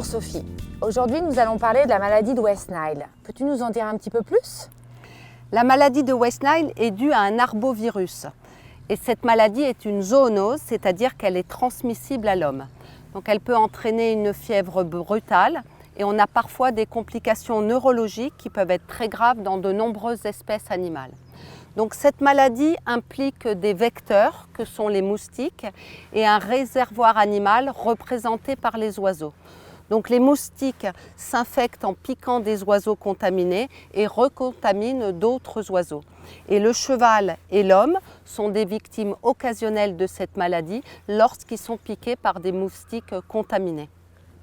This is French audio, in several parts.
Sophie. Aujourd'hui, nous allons parler de la maladie de West Nile. Peux-tu nous en dire un petit peu plus? La maladie de West Nile est due à un arbovirus. Et cette maladie est une zoonose, c'est-à-dire qu'elle est transmissible à l'homme. Donc elle peut entraîner une fièvre brutale et on a parfois des complications neurologiques qui peuvent être très graves dans de nombreuses espèces animales. Donc cette maladie implique des vecteurs que sont les moustiques et un réservoir animal représenté par les oiseaux. Donc les moustiques s'infectent en piquant des oiseaux contaminés et recontaminent d'autres oiseaux. Et le cheval et l'homme sont des victimes occasionnelles de cette maladie lorsqu'ils sont piqués par des moustiques contaminés.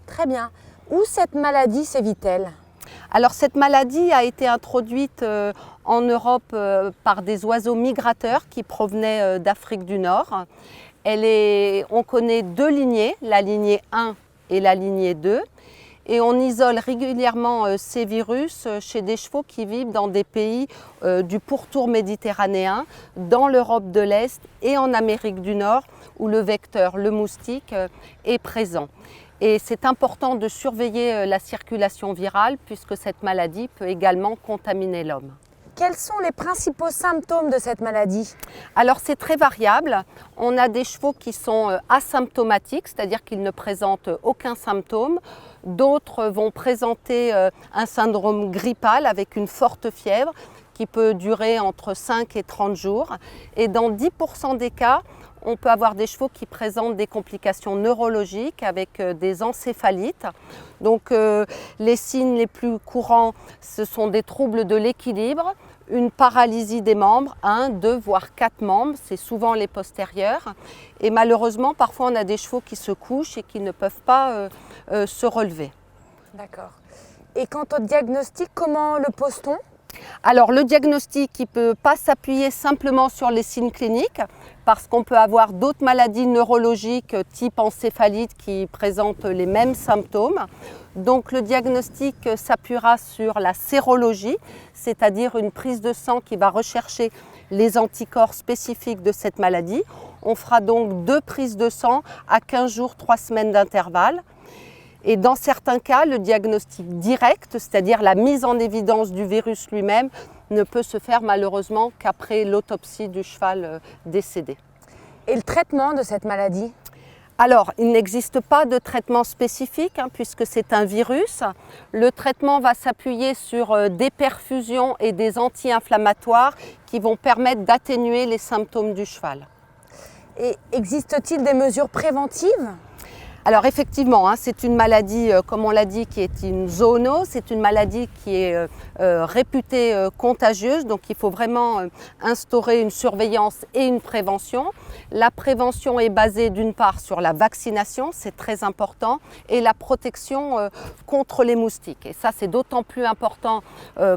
Très bien. Où cette maladie sévit-elle? Alors cette maladie a été introduite en Europe par des oiseaux migrateurs qui provenaient d'Afrique du Nord. On connaît deux lignées, la lignée 1 et la lignée 2. Et on isole régulièrement ces virus chez des chevaux qui vivent dans des pays du pourtour méditerranéen, dans l'Europe de l'Est et en Amérique du Nord, où le vecteur, le moustique, est présent. Et c'est important de surveiller la circulation virale puisque cette maladie peut également contaminer l'homme. Quels sont les principaux symptômes de cette maladie? Alors c'est très variable. On a des chevaux qui sont asymptomatiques, c'est-à-dire qu'ils ne présentent aucun symptôme. D'autres vont présenter un syndrome grippal avec une forte fièvre qui peut durer entre 5 et 30 jours. Et dans 10% des cas, on peut avoir des chevaux qui présentent des complications neurologiques avec des encéphalites. Donc les signes les plus courants, ce sont des troubles de l'équilibre, une paralysie des membres, 1, 2, voire 4 membres, c'est souvent les postérieurs. Et malheureusement, parfois on a des chevaux qui se couchent et qui ne peuvent pas se relever. D'accord. Et quant au diagnostic, comment le pose-t-on? Alors le diagnostic, il ne peut pas s'appuyer simplement sur les signes cliniques parce qu'on peut avoir d'autres maladies neurologiques type encéphalite qui présentent les mêmes symptômes. Donc le diagnostic s'appuiera sur la sérologie, c'est-à-dire une prise de sang qui va rechercher les anticorps spécifiques de cette maladie. On fera donc 2 prises de sang à 15 jours, 3 semaines d'intervalle. Et dans certains cas, le diagnostic direct, c'est-à-dire la mise en évidence du virus lui-même, ne peut se faire malheureusement qu'après l'autopsie du cheval décédé. Et le traitement de cette maladie? Alors, il n'existe pas de traitement spécifique puisque c'est un virus. Le traitement va s'appuyer sur des perfusions et des anti-inflammatoires qui vont permettre d'atténuer les symptômes du cheval. Et existe-t-il des mesures préventives? Alors effectivement, c'est une maladie, comme on l'a dit, qui est une zoonose, c'est une maladie qui est réputée contagieuse, donc il faut vraiment instaurer une surveillance et une prévention. La prévention est basée d'une part sur la vaccination, c'est très important, et la protection contre les moustiques. Et ça, c'est d'autant plus important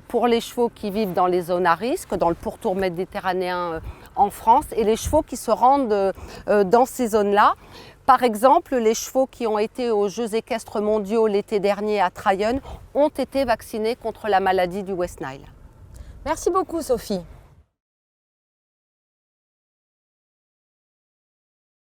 pour les chevaux qui vivent dans les zones à risque, dans le pourtour méditerranéen en France, et les chevaux qui se rendent dans ces zones-là. Par exemple, les chevaux qui ont été aux Jeux équestres mondiaux l'été dernier à Trayonne ont été vaccinés contre la maladie du West Nile. Merci beaucoup Sophie.